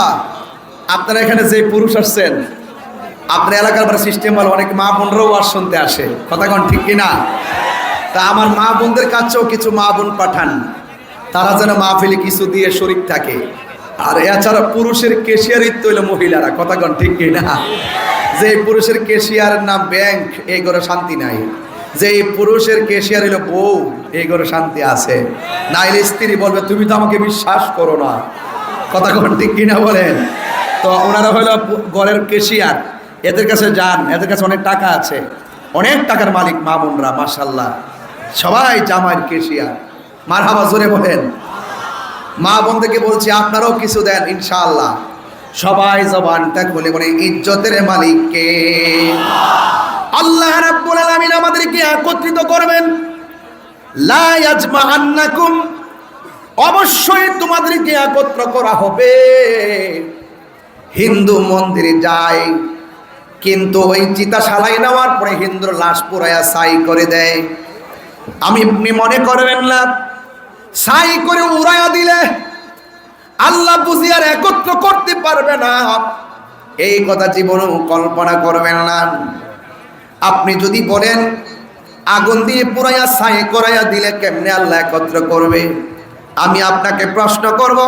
আপনারা এখানে যে পুরুষ আসছেন, আপনার এলাকার বড় সিস্টেম ভালো, অনেক মা বোনরাও ওয়াজ শুনতে আসে, কথা কোন ঠিক কিনা? তা আমার মা বোনদের কাছেও কিছু মা বোন পাঠান, তারা যেন মাহফিলে কিছু দিয়ে শরীক থাকে। আর এছাড়া পুরুষের কেশিয়ারিত্ব হইলো মহিলারা, কথা কোন ঠিক কিনা? যে পুরুষের কেশিয়ারের নাম ব্যাংক, এই ঘরে শান্তি নাই। যে পুরুষের কেশিয়ার হইলো বউ, এই ঘরে শান্তি আছে। নাইলে স্ত্রী বলবে তুমি তো আমাকে বিশ্বাস করো না, কথা কোন ঠিক কিনা বলেন? তো ওনারা হইলো ঘরের কেশিয়ার, এদের কাছে যান, এদের কাছে অনেক টাকা আছে, অনেক টাকার মালিক মা বোনরা, মাশাআল্লাহ সবাই জামাইয়ের কেশিয়ার। মারহাবা জোরে বলেন। মা বোনদেরকে বলছি আপনারাও কিছু দেন ইনশাআল্লাহ। সবাই জবানটা খুলে বলে ইজ্জতের মালিক কে? আল্লাহ রাব্বুল আলামিন আমাদেরকে একত্রিত করবেন। লা ইয়াজমাআন্নাকুম, অবশ্যই তোমাদেরকে একত্র করা হবে। হিন্দু মন্দিরে যায়, কিন্তু ওই চিতা শালাই নেওয়ার পরে হিন্দুর লাশ পুরাইয়া ছাই করে দেয়। আমি মনে করবেন না ছাই করে উড়াইয়া দিলে আল্লাহ বুঝি আর একত্র করতে পারবে না, এই কথা জীবনেও কল্পনা করবেন না। আপনি যদি বলেন আগুন দিয়ে পুরাইয়া ছাই করাইয়া দিলে কেমনে আল্লাহ একত্র করবে, আমি আপনাকে প্রশ্ন করব,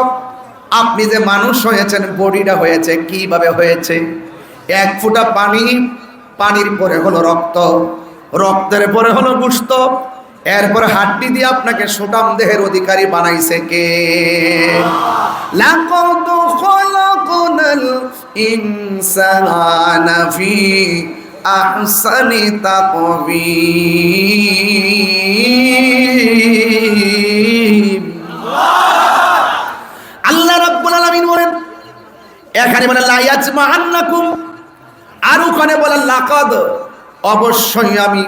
আপনি যে মানুষ হয়েছেন, বডিটা হয়েছে কিভাবে হয়েছে? এক ফোঁটা পানি, পানির পরে হলো রক্ত, রক্তের পরে হলো গোশত, এরপরে হাড্ডি দিয়ে আপনাকে সুঠাম দেহের অধিকারী বানাইছে কে? লাকাদ খালাকনাল ইনসানা ফি আহসানি তাকওয়ীম। আল্লাহ রাব্বুল আলামিন বলেন, এখানে বলে লা ইয়াজমাআন্নাকুম, আর ওখানে বলে লাকাদ, অবশ্যই আমি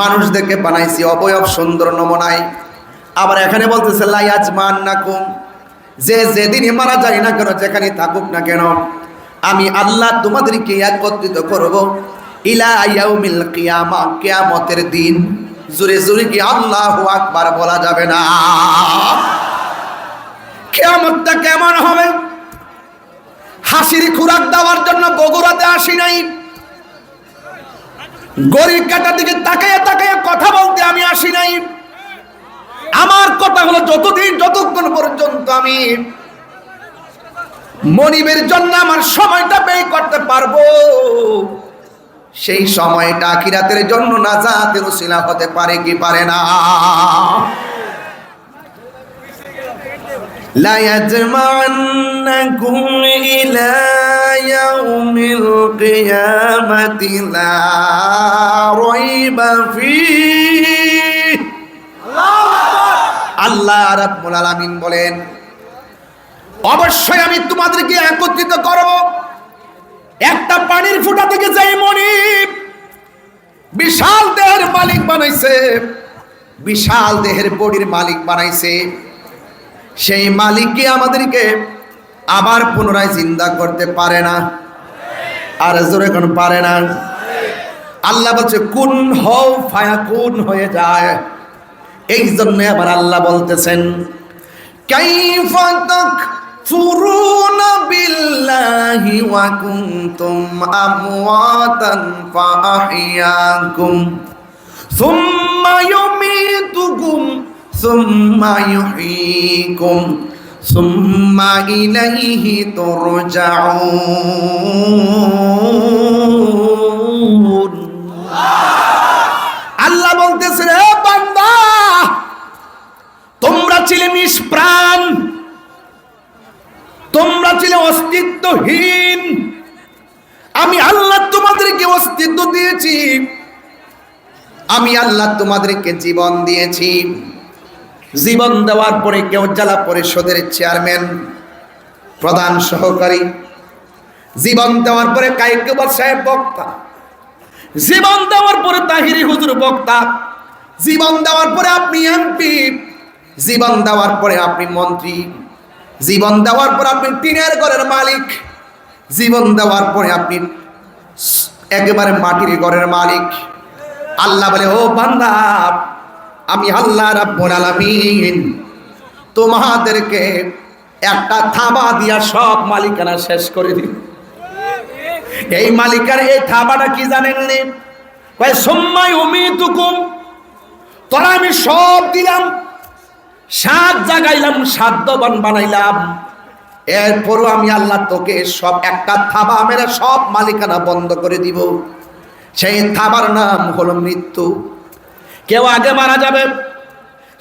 মানুষদেরকে বানাইছি অবয়ব সুন্দর নমুনায়। আবার এখানে বলতেছে লা ইয়াজমাআন্নাকুম, যে যেদিনই মারা যায় না কেন, যেখানে থাকুক না কেন, আমি আল্লাহ তোমাদেরকে একত্রিত করব ইলা ইয়াউমিল কিয়ামা, কিয়ামতের দিন। জোরে জোরে কি আল্লাহু আকবার বলা যাবে না? কিয়ামতটা কেমন হবে? হাসির খোরাক দেওয়ার জন্য বগুড়াতে আসি নাই, গরিব কাটার দিকে তাকায় তাকায় কথা বলতে আমি আসি নাই। আমার কথা হলো, যতক্ষণ পর্যন্ত আমি মনিবের জন্য আমার সময়টা ব্যয় করতে পারবো, সেই সময়টা আখিরাতের জন্য নাজাতের উসিলা হতে পারে কি পারে না? লা ইয়াজমা'আন্নাকুম ইলা ইয়াউমিল কিয়ামাতি লা রাইবা ফীহ। আল্লাহ রাব্বুল আলামিন বলেন, অবশ্যই আমি তোমাদেরকে একত্রিত করব একটা পানির ফুটা থেকে। যেই মনিব বিশাল দেহের মালিক বানাইছে, বিশাল দেহের বডির মালিক বানাইছে, সেই মালিককে আমাদেরকে আবার পুনরায় জিন্দা করতে পারে না। আর জোরে কোন পারে না? আল্লাহ বলছে কুন হও ফায়াকুন, হয়ে যায়। এই জন্য আবার আল্লাহ বলতেছেন, কাইফা তাকফুরুনা বিল্লাহি ওয়া কুনতুম আমওয়াতান ফাআহইয়াকুম সুম্মা ইউমীতুকুম সুম্মা ইউহয়ীকুম সুম্মা ইলাইহি তুরজাউন। আল্লাহ বলতেছে, হে বান্দা, তোমরা ছিলে নিষ্প্রাণ, তোমরা ছিলে অস্তিত্বহীন, আমি আল্লাহ তোমাদেরকে অস্তিত্ব দিয়েছি, আমি আল্লাহ তোমাদেরকে জীবন দিয়েছি। জীবন দেওয়ার পরে কেউ জেলা পরিষদের চেয়ারম্যান, প্রধান সহকারী, জীবন দেওয়ার পরে কাইকবাদ সাহেব বক্তা, জীবন দেওয়ার পরে তাহিরি হুজুর বক্তা, জীবন দেওয়ার পরে আপনি এমপি, জীবন দেওয়ার পরে আপনি মন্ত্রী, জীবন দেওয়ার পর আপনি টিনের ঘরের মালিক, জীবন দেওয়ার পরে আপনি একেবারে মাটির ঘরের মালিক। আল্লাহ বলে, ও বান্দা, আমি আল্লাহ রাব্বুল আলামিন তোমাদেরকে একটা থাবা দিয়া সব মালিকানা শেষ করে দিই। এই মালিকার এই থাবাটা কি জানেননি? কয় সুম্মা ইউমীতুকুম, তোরা আমি সব দিলাম, সাত জাগাইলাম, সাধ্যবান বানাইলাম, এরপরও আমি আল্লাহ তোকে সব একটা থাবা মেরে সব মালিকানা বন্ধ করে দিব। সেই থাবার নাম হলো মৃত্যু। কেউ আগে মারা যাবে,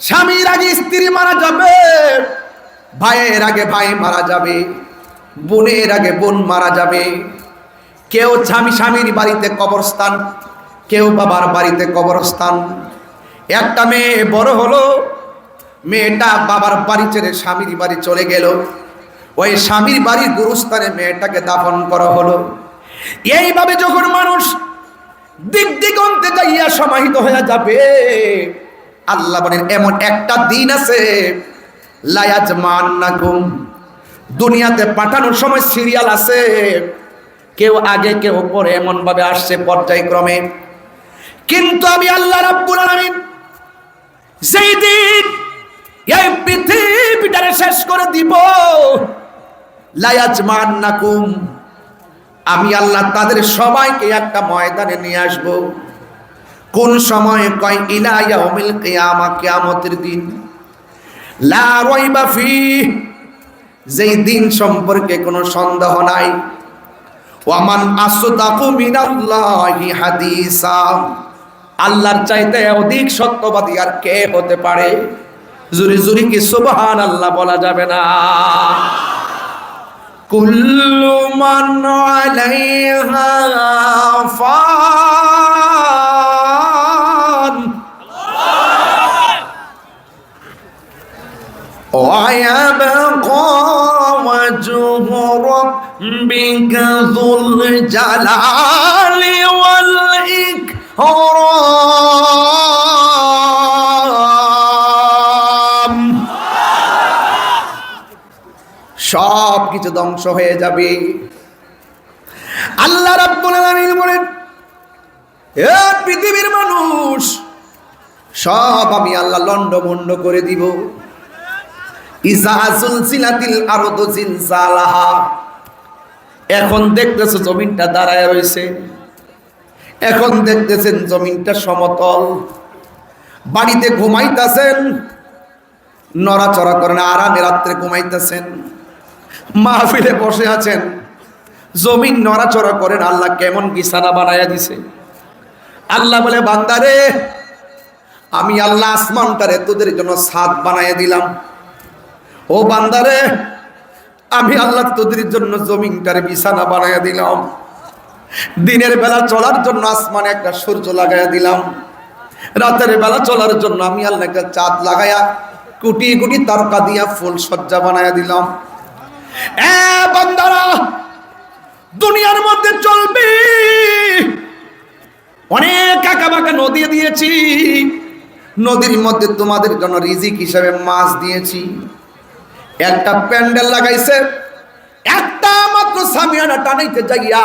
স্বামীর আগে স্ত্রী মারা যাবে, ভাইয়ের আগে ভাই মারা যাবে, বোনের আগে বোন মারা যাবে। কেউ স্বামীর বাড়িতে কবরস্থান, কেউ বাবার বাড়িতে কবরস্থান। একটা মেয়ে বড় হলো, মেয়েটা বাবার বাড়ি ছেড়ে স্বামীর বাড়ি চলে গেল, ওই স্বামীর বাড়ির গুরুস্থানে মেয়েটাকে দাফন করা হলো। এইভাবে যখন মানুষ দিক দিগন্তে যাইয়া সমাহিত হয়ে যাবে, আল্লাহ বলেন এমন একটা দিন আছে, লা ইয়াজমা'আন্নাকুম, দুনিয়াতে পাঠানোর সময় সিরিয়াল আছে, কেউ আগে কেউ পরে, এমন ভাবে আসছে পর্যায়ক্রমে। কিন্তু আমি আল্লাহ রাব্বুল আলামিন যেই দিন এই পৃথিবীটারে শেষ করে দিব, লা ইয়াজমা'আন্নাকুম, আমি আল্লাহ তাদের সবাইকে একটা ময়দানে নিয়ে আসব। কোন সময়? কয় ইলা ইয়াউমিল কিয়ামা, কিয়ামতের দিন। লা রাইবা ফীহ, যেই দিন সম্পর্কে কোনো সন্দেহ নাই। ওয়া মান আসদাকু মিনাল্লাহি হাদিসা, আল্লাহর চাইতে অধিক সত্যবাদী আর কে হতে পারে? জুরি জুরি কি সুবহানাল্লাহ বলা যাবে না? কুল্লু মান আলাইহা ফান ওয়া ইয়াবকা ওয়াজহু রাব্বিকা যুল জালালি ওয়াল ইকরাম। সব কিছু ধ্বংস হয়ে যাবে। আল্লাহ রাব্বুল আলামিন বলেন, এ পৃথিবীর মানুষ, সব আমি আল্লাহ লন্ডভন্ড করে দিব। ইজা জুলজিলাতিল আরদু জিলজালাহা। এখন দেখতেছো জমিনটা দাঁড়ায় রয়েছে, এখন দেখতেছেন জমিনটা সমতল। বাড়িতে ঘুমাইতেছেন, নড়াচড়া করেন, আরামে রাত্রে ঘুমাইতেছেন। মাহফিলে বসে আছেন, জমিন নড়াচড়া করেন। আল্লাহ কেমন বিছানা বানায়া দিছে। আল্লাহ বলে, বান্দারে, আমি আল্লাহ আসমানটারে তোদের জন্য ছাদ বানায়া দিলাম। ও বান্দারে, আমি আল্লাহ তোদের জন্য জমিনটারে বিছানা বানায়া দিলাম। দিনের বেলা চলার জন্য আসমানে একটা সূর্য লাগাইয়া দিলাম, রাতের বেলা চলার জন্য আমি আল্লাহ একটা চাঁদ লাগাইয়া কোটি কোটি তারকা দিয়া ফুল সজ্জা বানাইয়া দিলাম। এ বান্দারা, দুনিয়ার মধ্যে চলবি, অনেক আঁকাবাঁকা নদী দিয়েছি, নদীর মধ্যে তোমাদের জন্য রিজিক হিসাবে মাছ দিয়েছি। একটা প্যান্ডেল লাগাইছে, একটা মাত্র সামিয়ানা টানাইতে যাইয়া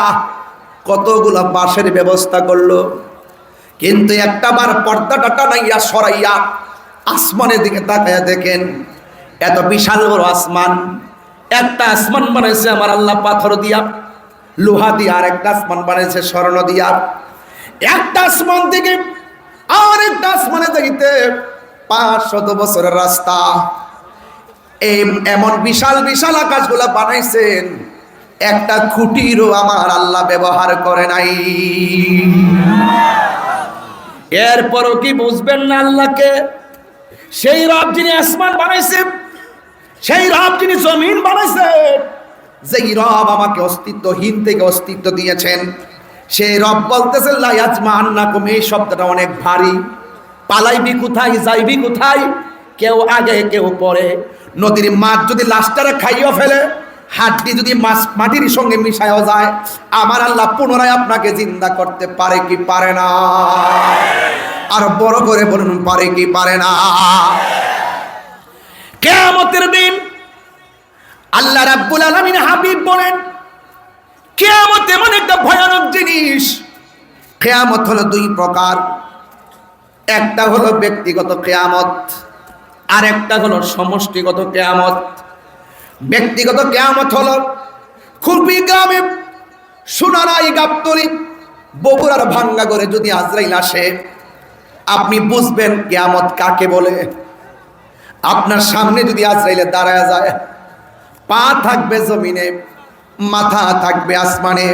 কতগুলা বাঁশের ব্যবস্থা করলো, কিন্তু একটা বার পর্দাটা টানাইয়া সরাইয়া আসমানের দিকে তাকাইয়া দেখেন, এত বিশাল বড় আসমান। একটা আসমান বানাইছে আমার আল্লাহ পাথর দিয়া, লোহা দিয়া, আর একটা আসমান বানাইছে স্বর্ণ দিয়া। একটা আসমান থেকে আর একটা আসমানে যাইতে 500 বছরের রাস্তা। এমন বিশাল বিশাল আকাশগুলা বানাইছেন, একটা খুঁটিরও আমার আল্লাহ ব্যবহার করে নাই। এরপরও কি বুঝবেন না আল্লাহকে? সেই রব যিনি আসমান বানাইছে, সেই রব যিনি জমিন বানাইছে, যেই রব আমাকে অস্তিত্বহীন থেকে অস্তিত্ব দিয়েছেন, সেই রব বলতেছেন লা ইয়াজমাআন্নাকুম। এই শব্দটা অনেক ভারী। পালাইবি কোথায়, যাইবি কোথায়? কেউ আগে কেউ পরে। নদীর মাছ যদি লাশটারে খাইও ফেলে, হাড্ডি যদি মাটির সঙ্গে মিশায়ও যায়, আমার আল্লাহ পুনরায় আপনাকে জিন্দা করতে পারে কি পারে না? আর বড় করে বলুন, পারে কি পারে না? কিয়ামতের দিন আল্লাহ রাব্বুল আলামিন হাবিব বলেন, কিয়ামত এমন একটা ভয়ানক জিনিস। কিয়ামত হলো 2 প্রকার। একটা হলো ব্যক্তিগত কিয়ামত, আর একটা হলো সমষ্টিগত কিয়ামত। ব্যক্তিগত কিয়ামত হলো খুলপি গ্রামে, সোনারাই, গাবতলী, বগুড়ার ভাঙ্গাগড়ে যদি আজরাইল আসে, আপনি বুঝবেন কিয়ামত কাকে বলে। আপনার সামনে যদি আজরাইলে দাঁড়ায় যায়, পা থাকবে জমিনে, মাথা থাকবে আসমানে।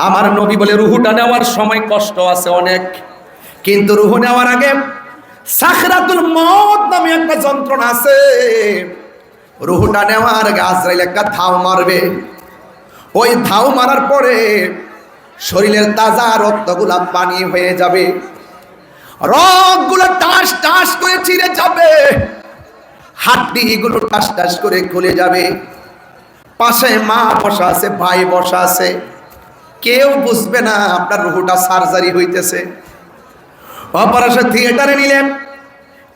আমার নবী বলে, রুহুটা নেওয়ার সময় কষ্ট আছে অনেক, কিন্তু রুহু নেওয়ার আগে সাখরাতুল মউত নামে একটা যন্ত্রণা আছে। রুহুটা নেওয়ার আগে আজরাইল একটা ধাও মারবে। ওই ধাও মারার পরে শরীরের তাজা রক্তগুলা পানি হয়ে যাবে, রগগুলো টাস টাস করে ছিঁড়ে যাবে, হাড্ডিগুলো টাস টাস করে খুলে যাবে। পাশে মা বসা আছে, ভাই বসা আছে, কেউ বুঝবে না আপনার রুহুটা সার্জারি হইতেছে। অপারেশন থিয়েটারে নিলেন,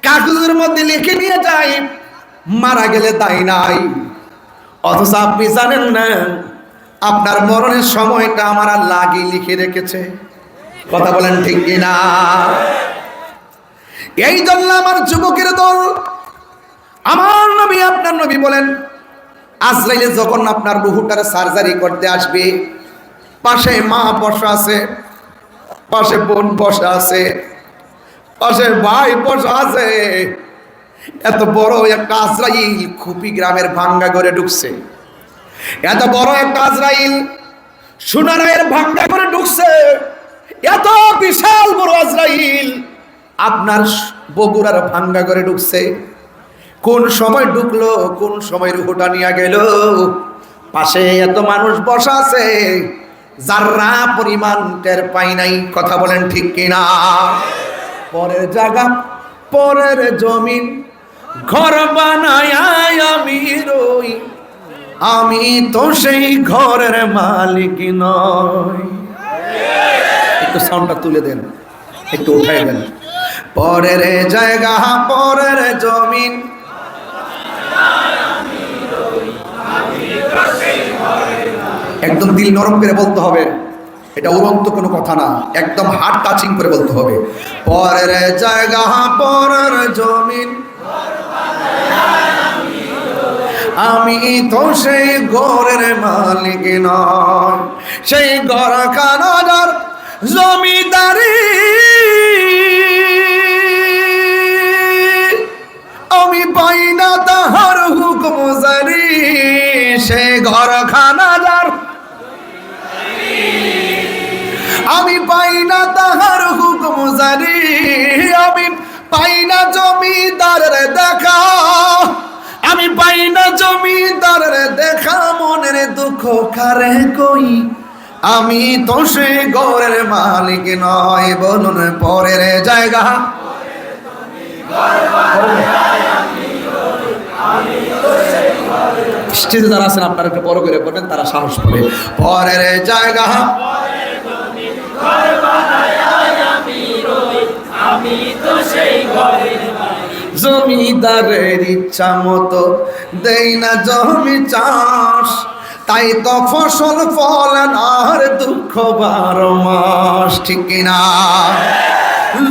কাগজের মধ্যে লিখে নিয়ে যায় মারা গেলে দায় নাই, অথচ আপনি জানেন না আপনার মরণের সময়টা আমার আল্লাহ আগেই লিখে রেখেছে। কথা বলেন ঠিক কিনা? এই জন্য আমার যুবকের দল, আমার নবী, আপনার নবী বলেন, আজরাইলে যখন আপনার রুহুটার সার্জারি করতে আসবে, পাশে মা বসা আছে, পাশে বোন বসা আছে, পাশে ভাই বসা আছে। এত বড় একটা আজরাইল খুপি গ্রামের ভাঙ্গা ঘরে ঢুকছে। এত বড় একটা আজরাইল সোনারায়ের ভাঙ্গা ঘরে ঢুকছে। এত বিশাল বড় আজরাইল আপনার বগুড়ার ভাঙ্গা করে ঢুকছে। কোন সময় ঢুকলো, কোন সময় রুহটা নিয়ে গেল। পাশে এত মানুষ বসা আছে, যারা পরিমাণ টের পাই নাই। কথা বলেন ঠিক কিনা? পরের জায়গা, পরের জমিন, ঘর বানায় আমি রই, আমি তো সেই ঘরের মালিক নই। একটু সাউন্ডটা তুলে দেন, একটু উঠাই দেন। পরের জায়গা, পরের জমিন, একদম দিল নরম করে বলতে হবে, এটা উড়ন্ত কোনো কথা না, একদম হার্ট টাচিং করে বলতে হবে। পরের জায়গা, পরের জমিন, আমি তো সেই ঘরের মালিক নয়, সেই ঘর খানাদার জমিদারি আমি পাই না তাহার হুকুম জারি। সেই ঘর খানাদার আমি পাই না তাহার হুকুম জারি, আমি পাই না জমিদারের দেখা, আমি পাই না জমিদারের দেখা, মনের দুঃখ কারে কই, আমি তো সে ঘরের মালিক নয়। বলুন পরের জায়গা, স্টেজে যারা আছেন আপনারা একটু বড় করে বলেন, তারা সাহস পাবে। পরের জায়গা, জমিদারের ইচ্ছা মতো দেই না জমি চাষ, তাই তো ফসল ফলে না আর দুঃখ 12 মাস। ঠিক কিনা?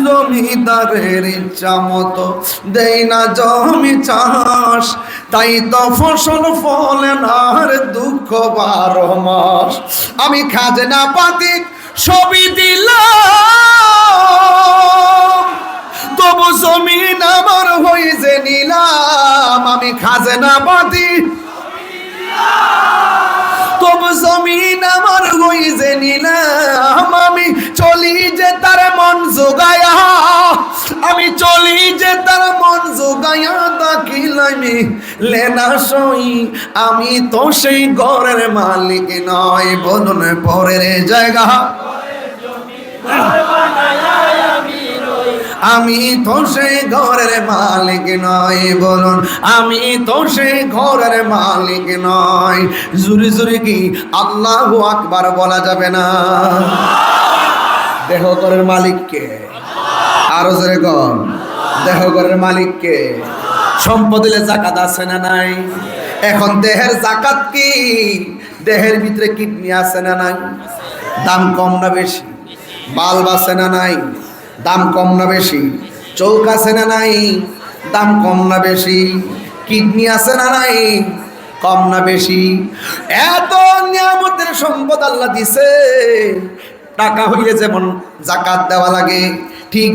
জমিদারের ইচ্ছা মতো দেই না জমি চাষ, তাই তো ফসল ফলে না আর দুঃখ 12 মাস। আমি খাজনা পাতি সবই দিলাম, তবু জমিন আমার হইছে নিলাম। আমি খাজনা পাতি তবু জমিন আমার হইছে নিলাম। আমি চলি যে তার মন জোগায়া, আমি চলি যে তার মন জোগায়া, দাখিলামি লেনা সই, আমি তো সেই ঘরের মালিক নয়। বলুন পরের জায়গা, আমি তো সেই ঘরের মালিক নয়। বলুন আমি তো সেই ঘরের মালিক নয়। জুরি জুরি কি আল্লাহু আকবার বলা যাবে না? দেহ ঘরের মালিককে, আরো জোরে কন, দেহ ঘরের মালিককে। সম্পদ দিলে জাকাত আছে না নাই? এখন দেহের জাকাত কি? দেহের ভিতরে কিডনি আছে না নাই? দাম কম না বেশি? বাল্ব আছে না নাই? দাম কম না বেশি? চৌক আছে না নাই? দাম কম না বেশি? কিডনি আছে না নাই? কম না বেশি? এত নিয়ামতের সম্পদ আল্লাহ দিছে, টাকা হইলে যেমন জাকাত দেওয়া লাগে, ঠিক